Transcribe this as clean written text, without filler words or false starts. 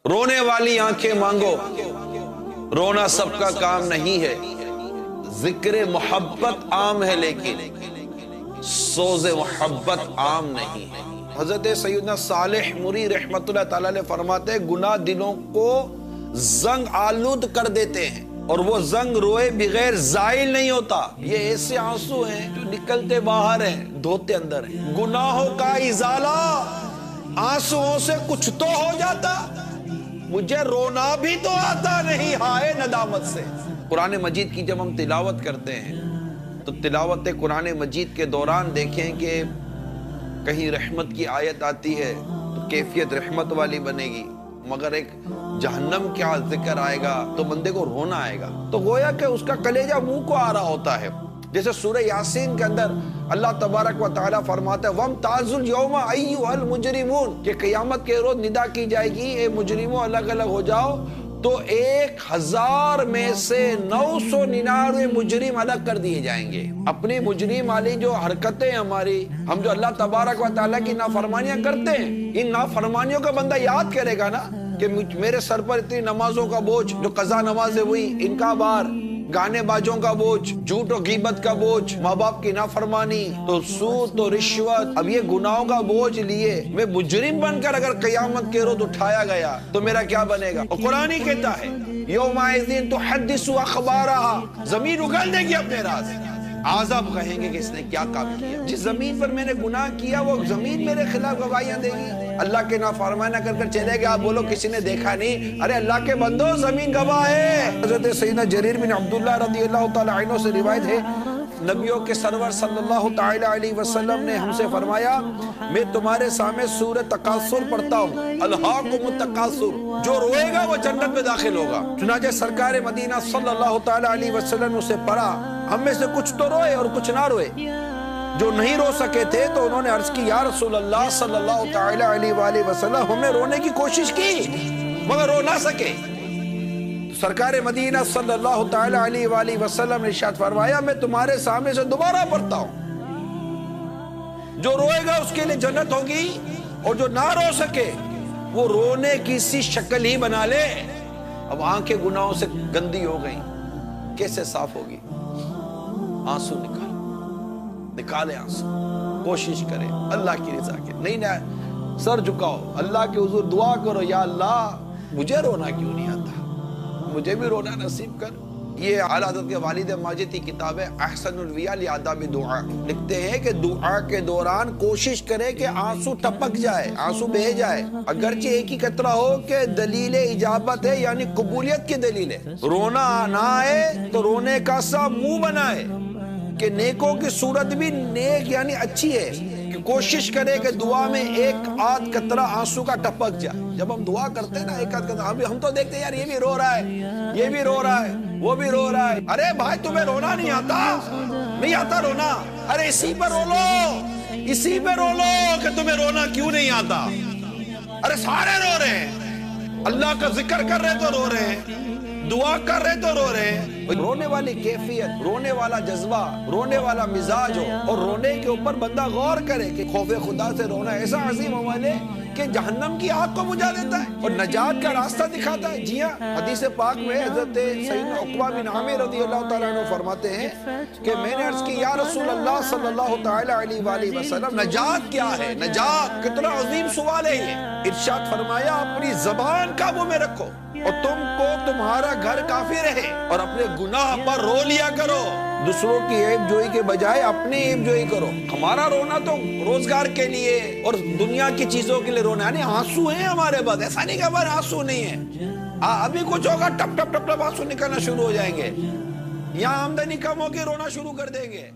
رونے والی آنکھیں مانگو، رونا سب کا کام نہیں ہے، ذکر محبت عام ہے لیکن سوز محبت عام نہیں ہے۔ حضرت سیدنا صالح موری رحمت اللہ تعالیٰ علیہ فرماتے ہیں گناہ دلوں کو زنگ آلود کر دیتے ہیں، اور وہ زنگ روئے بغیر زائل نہیں ہوتا۔ یہ ایسے آنسو ہیں جو نکلتے باہر ہیں دھوتے اندر ہیں۔ گناہوں کا ازالہ آنسوؤں سے کچھ تو ہو جاتا، مجھے رونا بھی تو آتا نہیں ہائے ندامت سے۔ قرآن مجید کی جب ہم تلاوت کرتے ہیں تو تلاوت قرآن مجید کے دوران دیکھیں کہ کہیں رحمت کی آیت آتی ہے تو کیفیت رحمت والی بنے گی، مگر ایک جہنم کیا ذکر آئے گا تو بندے کو رونا آئے گا، تو گویا کہ اس کا کلیجہ منہ کو آ رہا ہوتا ہے۔ جیسے سورہ یاسین کے اندر اللہ تبارک و تعالیٰ فرماتا ہے وَامْتَازُوا الْيَوْمَ أَيُّهَا الْمُجْرِمُونَ کہ قیامت کے روز ندا کی جائے گی اے مجرموں الگ الگ ہو جاؤ، تو 1000 میں سے 999 مجرم الگ کر دیے جائیں گے۔ اپنی مجرم والی جو حرکتیں ہماری، ہم جو اللہ تبارک و تعالیٰ کی نافرمانیاں کرتے ہیں، ان نافرمانیوں کا بندہ یاد کرے گا نا کہ میرے سر پر اتنی نمازوں کا بوجھ، جو قضا نمازیں ہوئی ان کا بار، گانے باجوں کا بوجھ، جھوٹ و غیبت کا بوجھ، ماں باپ کی نافرمانی، تو سود تو رشوت، اب یہ گناہوں کا بوجھ لیے میں مجرم بن کر اگر قیامت کے روز اٹھایا گیا تو میرا کیا بنے گا؟ اور قرآن ہی کہتا ہے یومئذ تحدث اخبارها، زمین اگل دے گی اپنے راز، عذاب کہیں گے کہ اس نے کیا کام کیا۔ جس زمین پر میں نے گناہ کیا وہ زمین میرے خلاف گواہیاں دے گی۔ اللہ کے نافرمانی نہ کر کر چلے گئے، آپ بولو کسی نے دیکھا نہیں، ارے اللہ کے بندو زمین گواہ ہے۔ حضرت سیدنا جریر بن عبداللہ رضی اللہ تعالی عنہ سے روایت ہے نبیوں کے سرور صلی اللہ تعالی علیہ وسلم نے ہم سے فرمایا میں تمہارے سامنے سورہ تکاثر پڑھتا ہوں، الہاکم التکاثر، جو روئے گا وہ جنت میں داخل ہوگا۔ چنانچہ سرکار مدینہ صلی اللہ تعالی علیہ وسلم اسے پڑھا، ہم میں سے کچھ تو روئے اور کچھ نہ روئے۔ جو نہیں رو سکے تھے تو انہوں نے عرض کی یا رسول اللہ صلی اللہ تعالی علیہ وآلہ وسلم، ہم نے رونے کی کوشش کی مگر رو نہ سکے۔ سرکار مدینہ صلی اللہ تعالی علیہ وآلہ وسلم نے ارشاد فرمایا میں تمہارے سامنے سے دوبارہ پڑھتا ہوں، جو روئے گا اس کے لیے جنت ہوگی، اور جو نہ رو سکے وہ رونے کی سی شکل ہی بنا لے۔ اب آنکھیں گناہوں سے گندی ہو گئی، کیسے صاف ہوگی؟ آنسو نکالے آنسو، کوشش کرے اللہ کی رضا کے، نہیں سر جھکاؤ، اللہ کے حضور دعا کرو یا اللہ مجھے رونا کیوں نہیں آتا، مجھے بھی رونا نصیب کر۔ یہ اعلیٰ حضرت کے والد ماجد کی کتاب ہے احسن الویہ لآداب دعا، لکھتے ہیں کہ دعا کے دوران کوشش کرے کہ آنسو ٹپک جائے، آنسو بہہ جائے، اگرچہ ایک ہی قطرہ ہو کہ دلیل اجابت ہے، یعنی قبولیت کی دلیل ہے۔ رونا نہ آئے تو رونے کا سا منہ بنائے کہ نیکوں کی صورت بھی نیک یعنی اچھی ہے، کہ کوشش کرے کہ دعا میں ایک آدھ قطرہ آنسو کا ٹپک جائے۔ جب ہم دعا کرتے ہیں نا ایک آدھ قطرہ، ہم تو دیکھتے ہیں یار یہ بھی رو رہا ہے، یہ بھی رو رہا ہے، وہ بھی رو رہا ہے، ارے بھائی تمہیں رونا نہیں آتا؟ نہیں آتا رونا؟ ارے اسی پر رو لو، اسی پہ رو لو کہ تمہیں رونا کیوں نہیں آتا۔ ارے سارے رو رہے ہیں، اللہ کا ذکر کر رہے تو رو رہے ہیں، دعا کر رہے تو رو رہے ہیں۔ رونے والی کیفیت، رونے والا جذبہ، رونے والا مزاج ہو، اور رونے کے اوپر بندہ غور کرے کہ خوف خدا سے رونا ایسا عظیم عمل ہے کہ جہنم کی آگ کو بجھا دیتا ہے اور نجات کا راستہ دکھاتا ہے۔ جی ہاں، حدیث پاک میں حضرت سیدنا عقبہ بن عامر رضی اللہ تعالیٰ عنہ فرماتے ہیں کہ میں نے عرض کی یا رسول اللہ صلی اللہ تعالی علیہ وآلہ وسلم نجات کیا ہے؟ نجات کتنا عظیم سوال ہے یہ۔ ارشاد فرمایا اپنی زبان قابو میں رکھو اور تم کو تمہارا گھر کافی رہے، اور اپنے گناہ پر رو لیا کرو، دوسروں کی عیب جوئی کے بجائے اپنی عیب جوئی کرو۔ ہمارا رونا تو روزگار کے لیے اور دنیا کی چیزوں کے لیے رونا، یعنی آنسو ہیں ہمارے پاس، ایسا نہیں کہ ہمارے آنسو نہیں ہیں، ابھی کچھ ہوگا ٹپ ٹپ ٹپ ٹپ آنسو نکلنا شروع ہو جائیں گے، یہاں آمدنی کم ہوگی رونا شروع کر دیں گے۔